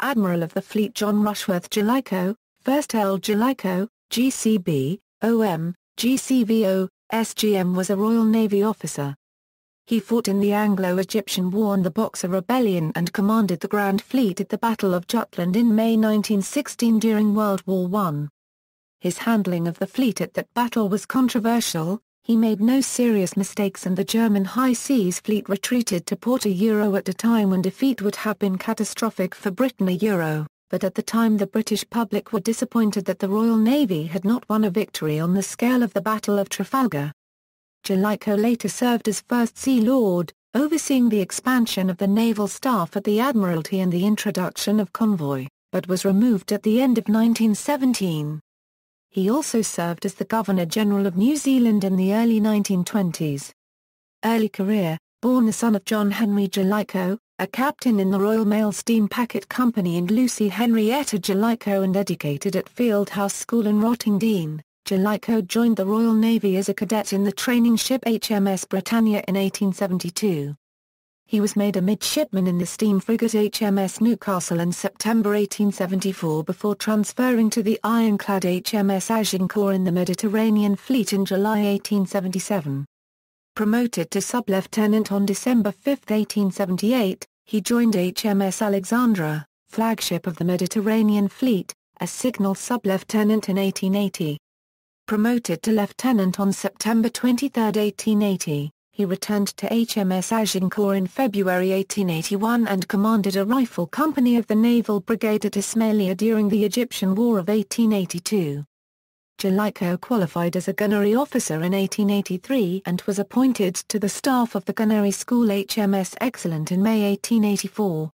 Admiral of the Fleet John Rushworth Jellicoe, 1st Earl Jellicoe, GCVO, GCVO, SGM was a Royal Navy officer. He fought in the Anglo-Egyptian War and the Boxer Rebellion and commanded the Grand Fleet at the Battle of Jutland in May 1916 during World War I. His handling of the fleet at that battle was controversial. He made no serious mistakes and the German High Seas Fleet retreated to port at a time when defeat would have been catastrophic for Britain. But at the time the British public were disappointed that the Royal Navy had not won a victory on the scale of the Battle of Trafalgar. Jellicoe later served as First Sea Lord, overseeing the expansion of the Naval Staff at the Admiralty and the introduction of convoy, but was removed at the end of 1917. He also served as the Governor-General of New Zealand in the early 1920s. Early career: born the son of John Henry Jellicoe, a captain in the Royal Mail Steam Packet Company, and Lucy Henrietta Jellicoe, and educated at Fieldhouse School in Rottingdean, Jellicoe joined the Royal Navy as a cadet in the training ship HMS Britannia in 1872. He was made a midshipman in the steam frigate HMS Newcastle in September 1874 before transferring to the ironclad HMS Agincourt in the Mediterranean Fleet in July 1877. Promoted to sub-lieutenant on December 5, 1878, he joined HMS Alexandra, flagship of the Mediterranean Fleet, as signal sub-lieutenant in 1880. Promoted to lieutenant on September 23, 1880. He returned to HMS Agincourt in February 1881 and commanded a rifle company of the Naval Brigade at Ismailia during the Egyptian War of 1882. Jellicoe qualified as a gunnery officer in 1883 and was appointed to the staff of the gunnery school HMS Excellent in May 1884.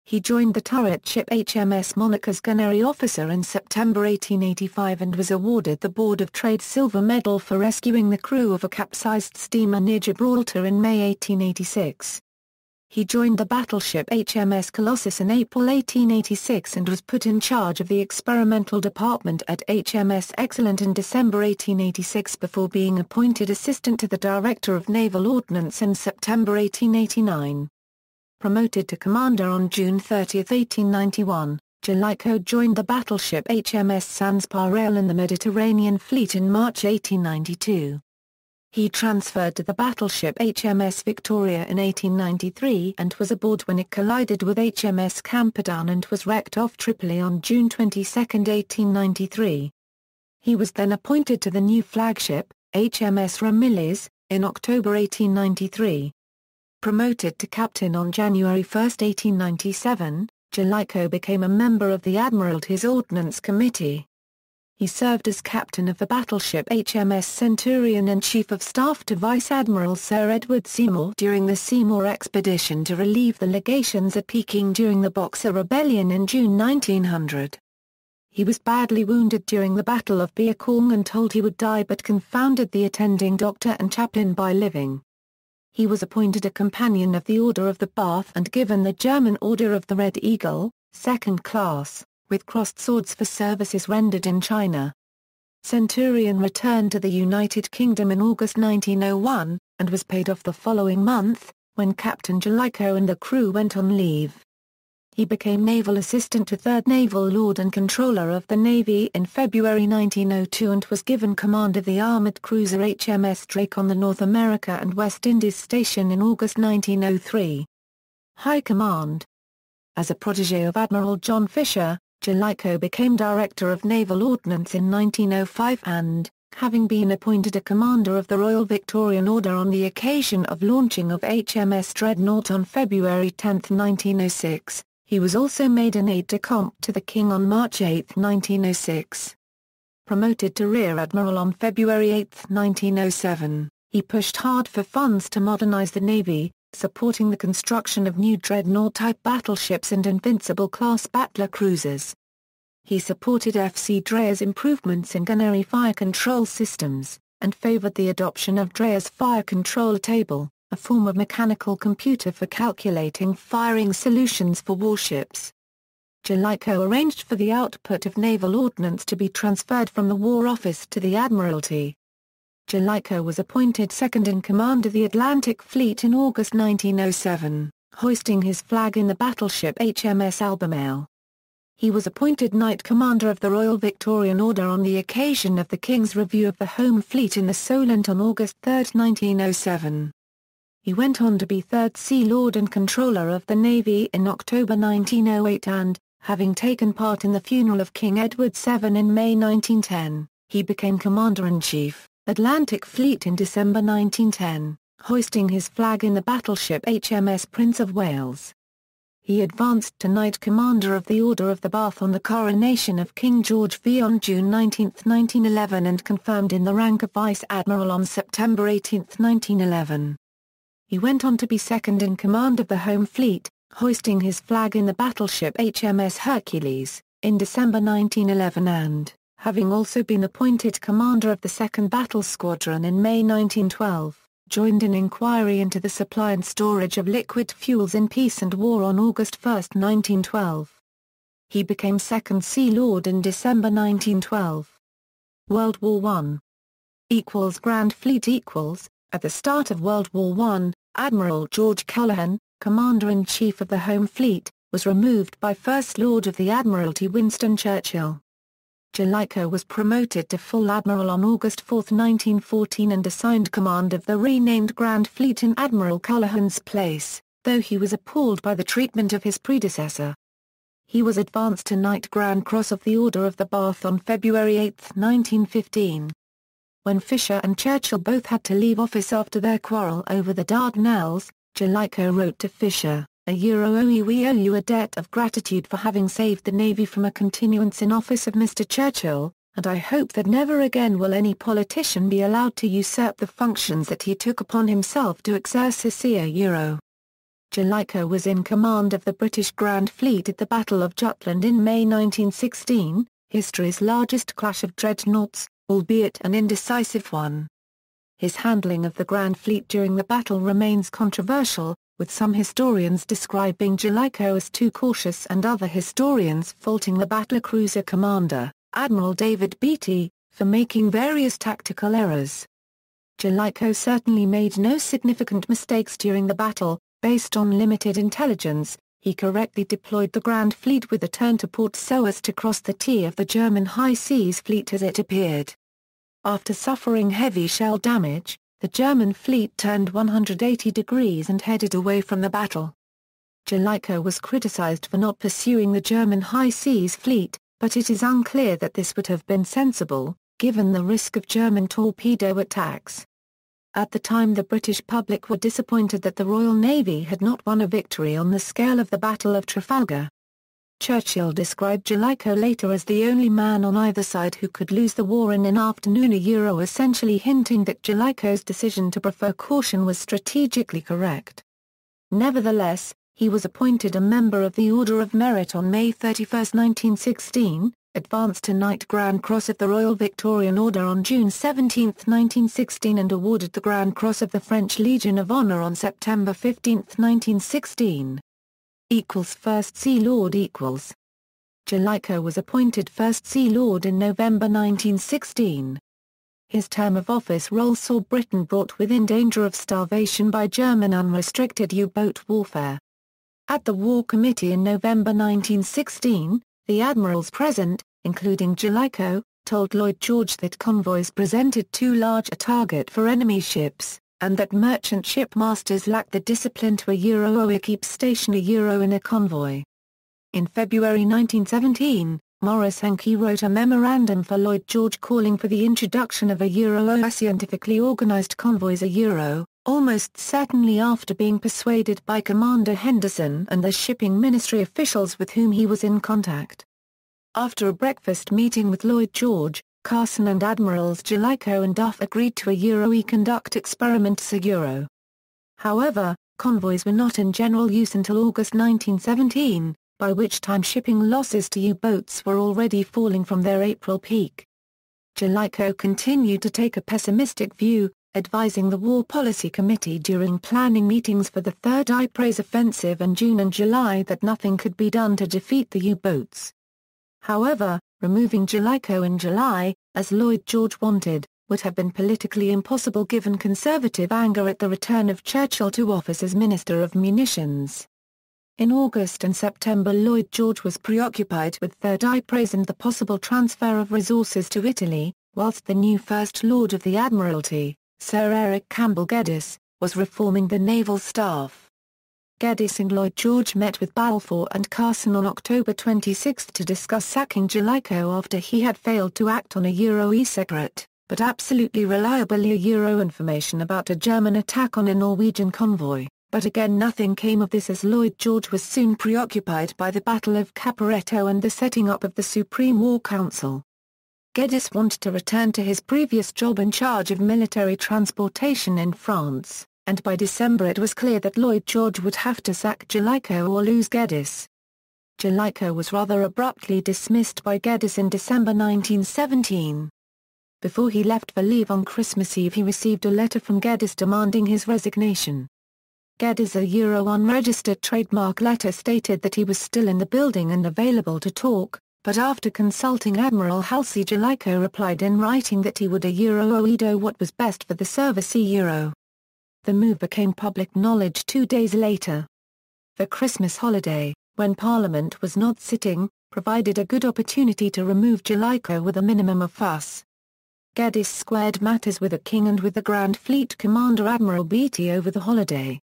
He joined the turret ship HMS Monarch as gunnery officer in September 1885 and was awarded the Board of Trade Silver Medal for rescuing the crew of a capsized steamer near Gibraltar in May 1886. He joined the battleship HMS Colossus in April 1886 and was put in charge of the experimental department at HMS Excellent in December 1886 before being appointed assistant to the Director of Naval Ordnance in September 1889. Promoted to commander on June 30, 1891, Jellicoe joined the battleship HMS Sans Pareil in the Mediterranean Fleet in March 1892. He transferred to the battleship HMS Victoria in 1893 and was aboard when it collided with HMS Camperdown and was wrecked off Tripoli on June 22, 1893. He was then appointed to the new flagship, HMS Ramillies, in October 1893. Promoted to captain on January 1, 1897, Jellicoe became a member of the Admiralty's Ordnance Committee. He served as captain of the battleship HMS Centurion and Chief of Staff to Vice Admiral Sir Edward Seymour during the Seymour expedition to relieve the legations at Peking during the Boxer Rebellion in June 1900. He was badly wounded during the Battle of Bir Kong and told he would die but confounded the attending doctor and chaplain by living. He was appointed a Companion of the Order of the Bath and given the German Order of the Red Eagle, 2nd class, with crossed swords for services rendered in China. Centurion returned to the United Kingdom in August 1901, and was paid off the following month, when Captain Jellicoe and the crew went on leave. He became Naval Assistant to 3rd Naval Lord and Controller of the Navy in February 1902 and was given command of the armoured cruiser HMS Drake on the North America and West Indies station in August 1903. High Command. As a protégé of Admiral John Fisher, Jellicoe became Director of Naval Ordnance in 1905 and, having been appointed a Commander of the Royal Victorian Order on the occasion of launching of HMS Dreadnought on February 10, 1906, he was also made an aide-de-camp to the King on March 8, 1906. Promoted to Rear Admiral on February 8, 1907, he pushed hard for funds to modernize the Navy, supporting the construction of new Dreadnought-type battleships and Invincible-class battler cruisers. He supported F.C. Dreyer's improvements in gunnery fire control systems, and favored the adoption of Dreyer's fire control table, a form of mechanical computer for calculating firing solutions for warships. Jellicoe arranged for the output of naval ordnance to be transferred from the War Office to the Admiralty. Jellicoe was appointed second in command of the Atlantic Fleet in August 1907, hoisting his flag in the battleship HMS Albemarle. He was appointed Knight Commander of the Royal Victorian Order on the occasion of the King's Review of the Home Fleet in the Solent on August 3, 1907. He went on to be 3rd Sea Lord and Controller of the Navy in October 1908 and, having taken part in the funeral of King Edward VII in May 1910, he became Commander-in-Chief, Atlantic Fleet in December 1910, hoisting his flag in the battleship HMS Prince of Wales. He advanced to Knight Commander of the Order of the Bath on the coronation of King George V on June 19, 1911 and confirmed in the rank of Vice Admiral on September 18, 1911. He went on to be second in command of the Home Fleet, hoisting his flag in the battleship HMS Hercules, in December 1911 and, having also been appointed commander of the 2nd Battle Squadron in May 1912. Joined an inquiry into the supply and storage of liquid fuels in peace and war on August 1, 1912. He became 2nd Sea Lord in December 1912. World War I. Grand Fleet At the start of World War I, Admiral George Callaghan, Commander-in-Chief of the Home Fleet, was removed by First Lord of the Admiralty Winston Churchill. Jellicoe was promoted to full admiral on August 4, 1914 and assigned command of the renamed Grand Fleet in Admiral Callaghan's place, though he was appalled by the treatment of his predecessor. He was advanced to Knight Grand Cross of the Order of the Bath on February 8, 1915. When Fisher and Churchill both had to leave office after their quarrel over the Dardanelles, Jellicoe wrote to Fisher, "We owe you a debt of gratitude for having saved the Navy from a continuance in office of Mr. Churchill, and I hope that never again will any politician be allowed to usurp the functions that he took upon himself to exercise." Jellicoe was in command of the British Grand Fleet at the Battle of Jutland in May 1916, history's largest clash of dreadnoughts, albeit an indecisive one. His handling of the Grand Fleet during the battle remains controversial, with some historians describing Jellicoe as too cautious and other historians faulting the battlecruiser commander, Admiral David Beatty, for making various tactical errors. Jellicoe certainly made no significant mistakes during the battle. Based on limited intelligence, he correctly deployed the Grand Fleet with a turn to port so as to cross the T of the German High Seas Fleet as it appeared. After suffering heavy shell damage, the German fleet turned 180 degrees and headed away from the battle. Jellicoe was criticized for not pursuing the German High Seas Fleet, but it is unclear that this would have been sensible, given the risk of German torpedo attacks. At the time the British public were disappointed that the Royal Navy had not won a victory on the scale of the Battle of Trafalgar. Churchill described Jellicoe later as the only man on either side who could lose the war in an afternoon, essentially hinting that Jellicoe's decision to prefer caution was strategically correct. Nevertheless, he was appointed a member of the Order of Merit on May 31, 1916, advanced to Knight Grand Cross of the Royal Victorian Order on June 17, 1916 and awarded the Grand Cross of the French Legion of Honor on September 15, 1916. First Sea Lord Jellicoe was appointed First Sea Lord in November 1916. His term of office role saw Britain brought within danger of starvation by German unrestricted U-boat warfare. At the War Committee in November 1916, the admirals present, including Jellicoe, told Lloyd George that convoys presented too large a target for enemy ships, and that merchant shipmasters lacked the discipline to keep station in a convoy. In February 1917, Maurice Hankey wrote a memorandum for Lloyd George calling for the introduction of scientifically organized convoys almost certainly after being persuaded by Commander Henderson and the shipping ministry officials with whom he was in contact. After a breakfast meeting with Lloyd George, Carson and Admirals Jellicoe and Duff agreed to conduct experiments. However, convoys were not in general use until August 1917, by which time shipping losses to U-boats were already falling from their April peak. Jellicoe continued to take a pessimistic view, advising the War Policy Committee during planning meetings for the Third Ypres offensive in June and July that nothing could be done to defeat the U-boats. However, removing Jellicoe in July, as Lloyd George wanted, would have been politically impossible given conservative anger at the return of Churchill to office as Minister of Munitions. In August and September Lloyd George was preoccupied with Third Eye Praise and the possible transfer of resources to Italy, whilst the new First Lord of the Admiralty, Sir Eric Campbell Geddes, was reforming the Naval Staff. Geddes and Lloyd George met with Balfour and Carson on October 26 to discuss sacking Jellicoe after he had failed to act on a Euro-secret, but absolutely reliable Euro information about a German attack on a Norwegian convoy. But again nothing came of this as Lloyd George was soon preoccupied by the Battle of Caporetto and the setting up of the Supreme War Council. Geddes wanted to return to his previous job in charge of military transportation in France, and by December it was clear that Lloyd George would have to sack Jellicoe or lose Geddes. Jellicoe was rather abruptly dismissed by Geddes in December 1917. Before he left for leave on Christmas Eve he received a letter from Geddes demanding his resignation. Geddes' unregistered trademark letter stated that he was still in the building and available to talk, but after consulting Admiral Halsey, Jellicoe replied in writing that he would do what was best for the service. The move became public knowledge 2 days later. The Christmas holiday, when Parliament was not sitting, provided a good opportunity to remove Jellicoe with a minimum of fuss. Geddes squared matters with the King and with the Grand Fleet Commander Admiral Beatty over the holiday.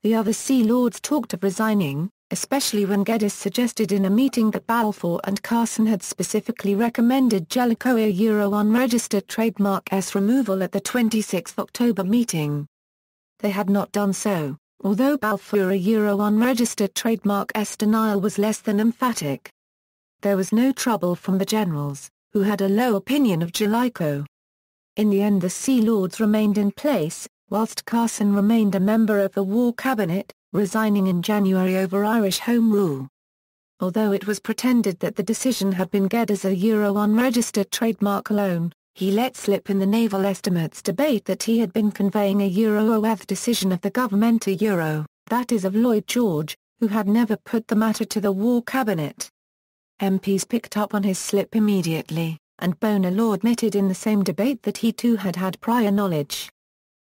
The other Sea Lords talked of resigning, especially when Geddes suggested in a meeting that Balfour and Carson had specifically recommended Jellicoe unregistered trademark S removal at the 26 October meeting. They had not done so, although Balfour unregistered trademark S denial was less than emphatic. There was no trouble from the generals, who had a low opinion of Jellicoe. In the end the Sea Lords remained in place, whilst Carson remained a member of the War Cabinet, resigning in January over Irish Home Rule. Although it was pretended that the decision had been Geddes' unregistered trademark alone, he let slip in the naval estimates debate that he had been conveying a Euro-OEth decision of the government that is of Lloyd George, who had never put the matter to the War Cabinet. MPs picked up on his slip immediately, and Bonelaw admitted in the same debate that he too had had prior knowledge.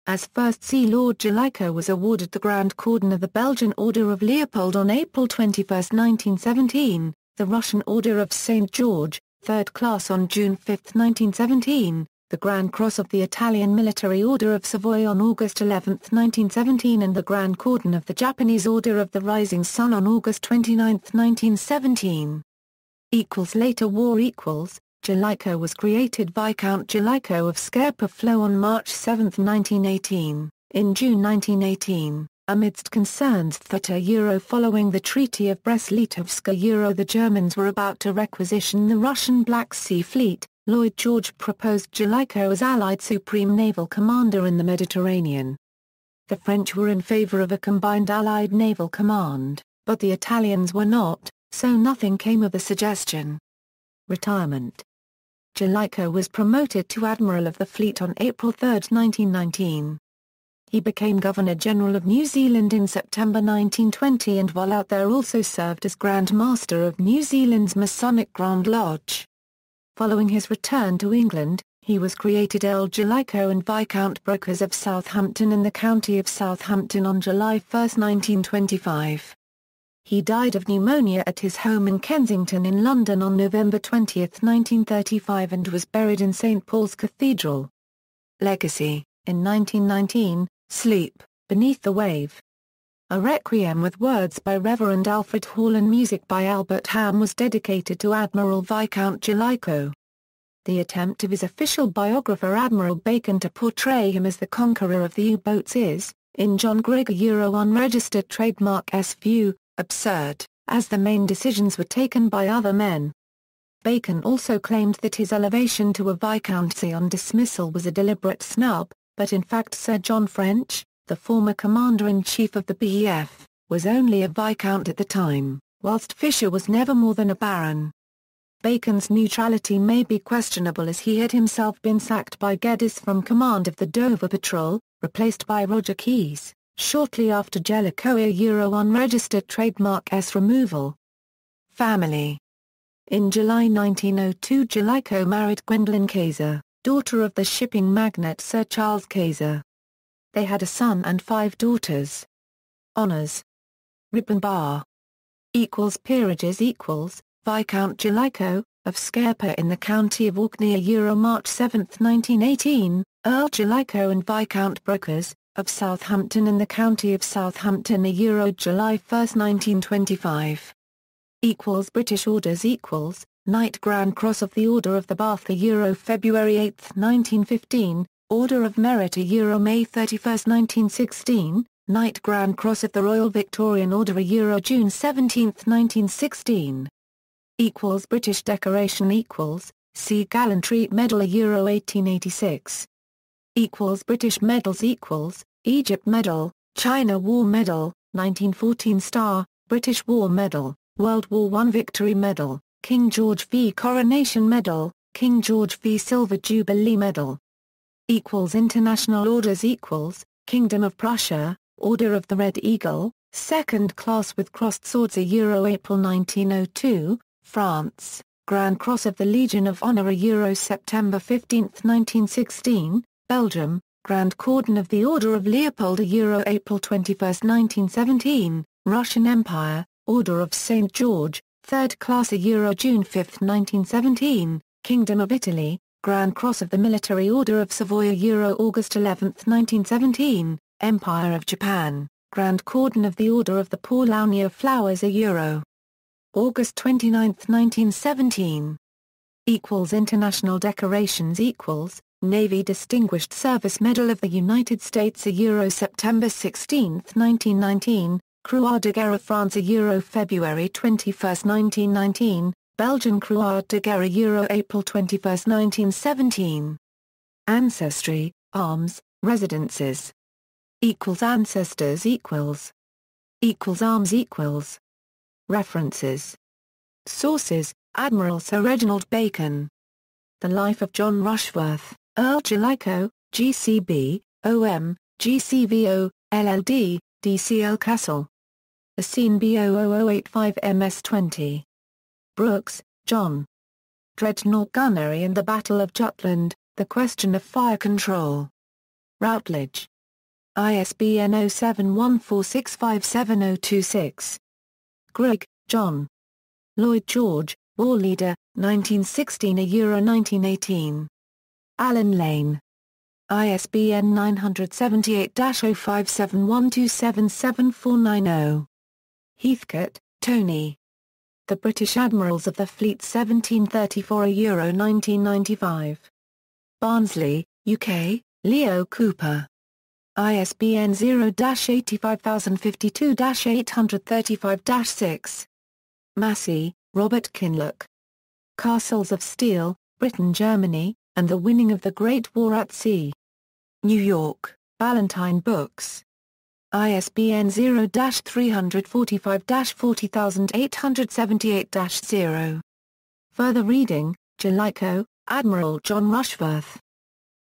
As First Sea Lord, Jellicoe was awarded the Grand Cordon of the Belgian Order of Leopold on April 21, 1917, the Russian Order of St. George, 3rd class on June 5, 1917, the Grand Cross of the Italian Military Order of Savoy on August 11, 1917 and the Grand Cordon of the Japanese Order of the Rising Sun on August 29, 1917. Later war Jellicoe was created Viscount Jellicoe of Scapa Flow on March 7, 1918. In June 1918, amidst concerns that following the Treaty of Brest-Litovsk the Germans were about to requisition the Russian Black Sea Fleet, Lloyd George proposed Jellicoe as Allied Supreme Naval Commander in the Mediterranean. The French were in favor of a combined Allied naval command, but the Italians were not, so nothing came of the suggestion. Retirement. Jellicoe was promoted to Admiral of the Fleet on April 3, 1919. He became Governor-General of New Zealand in September 1920 and while out there also served as Grand Master of New Zealand's Masonic Grand Lodge. Following his return to England, he was created Earl Jellicoe and Viscount Brokers of Southampton in the county of Southampton on July 1, 1925. He died of pneumonia at his home in Kensington in London on November 20, 1935 and was buried in St. Paul's Cathedral. Legacy. In 1919, Sleep, Beneath the Wave. A requiem with words by Reverend Alfred Hall and music by Albert Ham was dedicated to Admiral Viscount Jellicoe. The attempt of his official biographer Admiral Bacon to portray him as the conqueror of the U-boats is, in John Grigg unregistered trademark S view, absurd, as the main decisions were taken by other men. Bacon also claimed that his elevation to a viscountcy on dismissal was a deliberate snub, but in fact Sir John French, the former commander-in-chief of the BEF, was only a viscount at the time, whilst Fisher was never more than a baron. Bacon's neutrality may be questionable as he had himself been sacked by Geddes from command of the Dover Patrol, replaced by Roger Keyes, shortly after Jellicoe unregistered trademark S removal. Family. In July 1902 Jellicoe married Gwendolyn Kayser, daughter of the shipping magnate Sir Charles Kayser. They had a son and 5 daughters. Honours. Ribbon bar. Peerages equals, Viscount Jellicoe, of Scareper in the county of Orkney March 7, 1918, Earl Jellicoe and Viscount Brokers, of Southampton in the county of Southampton July 1, 1925. British orders equals, Knight Grand Cross of the Order of the Bath February 8, 1915, Order of Merit May 31, 1916, Knight Grand Cross of the Royal Victorian Order June 17, 1916. British decoration equals, Sea Gallantry Medal Euro 1886. British medals equals, Egypt Medal, China War Medal, 1914 Star, British War Medal, World War I Victory Medal, King George V Coronation Medal, King George V Silver Jubilee Medal. International orders equals, Kingdom of Prussia, Order of the Red Eagle, 2nd class with crossed swords April 1902, France, Grand Cross of the Legion of Honor September 15, 1916, Belgium, Grand Cordon of the Order of Leopold April 21, 1917, Russian Empire, Order of St. George, 3rd class June 5, 1917, Kingdom of Italy, Grand Cross of the Military Order of Savoy August 11, 1917, Empire of Japan, Grand Cordon of the Order of the Paulownia Flowers August 29, 1917. International decorations equals, Navy Distinguished Service Medal of the United States September 16, 1919, Croix de Guerre France February 21, 1919, Belgian Croix de Guerre April 21, 1917. Ancestry, Arms, Residences. Ancestors equals. Arms equals. References. Sources, Admiral Sir Reginald Bacon. The Life of John Rushworth, Earl Jellicoe, GCB, OM, GCVO, LLD, DCL Castle. The Scene B00085 MS-20. Brooks, John. Dreadnought Gunnery and the Battle of Jutland, The Question of Fire Control. Routledge. ISBN 0714657026. Grigg, John. Lloyd George, War Leader, 1916 1918. Allen Lane. ISBN 978-0571277490. Heathcote, Tony. The British Admirals of the Fleet 1734 1995. Barnsley, UK, Leo Cooper. ISBN 0-85052-835-6. Massey, Robert Kinloch. Castles of Steel, Britain-Germany, and the Winning of the Great War at Sea. New York, Ballantine Books. ISBN 0-345-40878-0. Further reading, Jellicoe, Admiral John Rushworth.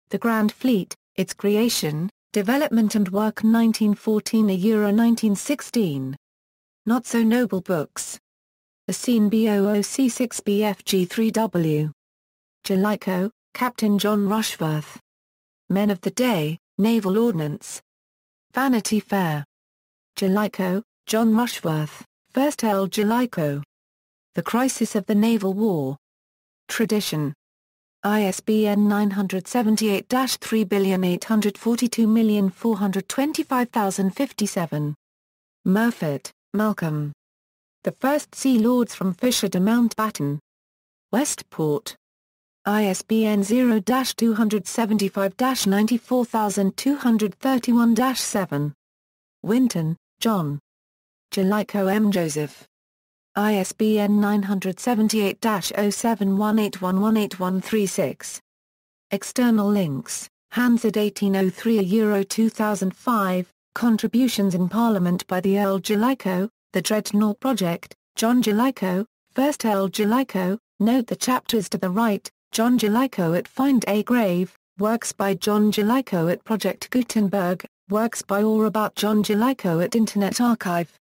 The Grand Fleet, Its Creation, Development and Work 1914 Not So Noble Books. The Scene B00C6BFG3W. Jellicoe, Captain John Rushworth. Men of the Day, Naval Ordnance. Vanity Fair. Jellicoe, John Rushworth, 1st Earl Jellicoe. The Crisis of the Naval War. Tradition. ISBN 978-3842425,057. Murford, Malcolm. The First Sea Lords from Fisher to Mountbatten. Westport. ISBN 0-275-94231-7. Winton, John. Jellicoe M. Joseph. ISBN 978-0718118136. External links, Hansard 1803 2005, Contributions in Parliament by the Earl Jellicoe, The Dreadnought Project, John Jellicoe, 1st Earl Jellicoe, note the chapters to the right, John Jellicoe at Find a Grave, works by John Jellicoe at Project Gutenberg, works by or about John Jellicoe at Internet Archive.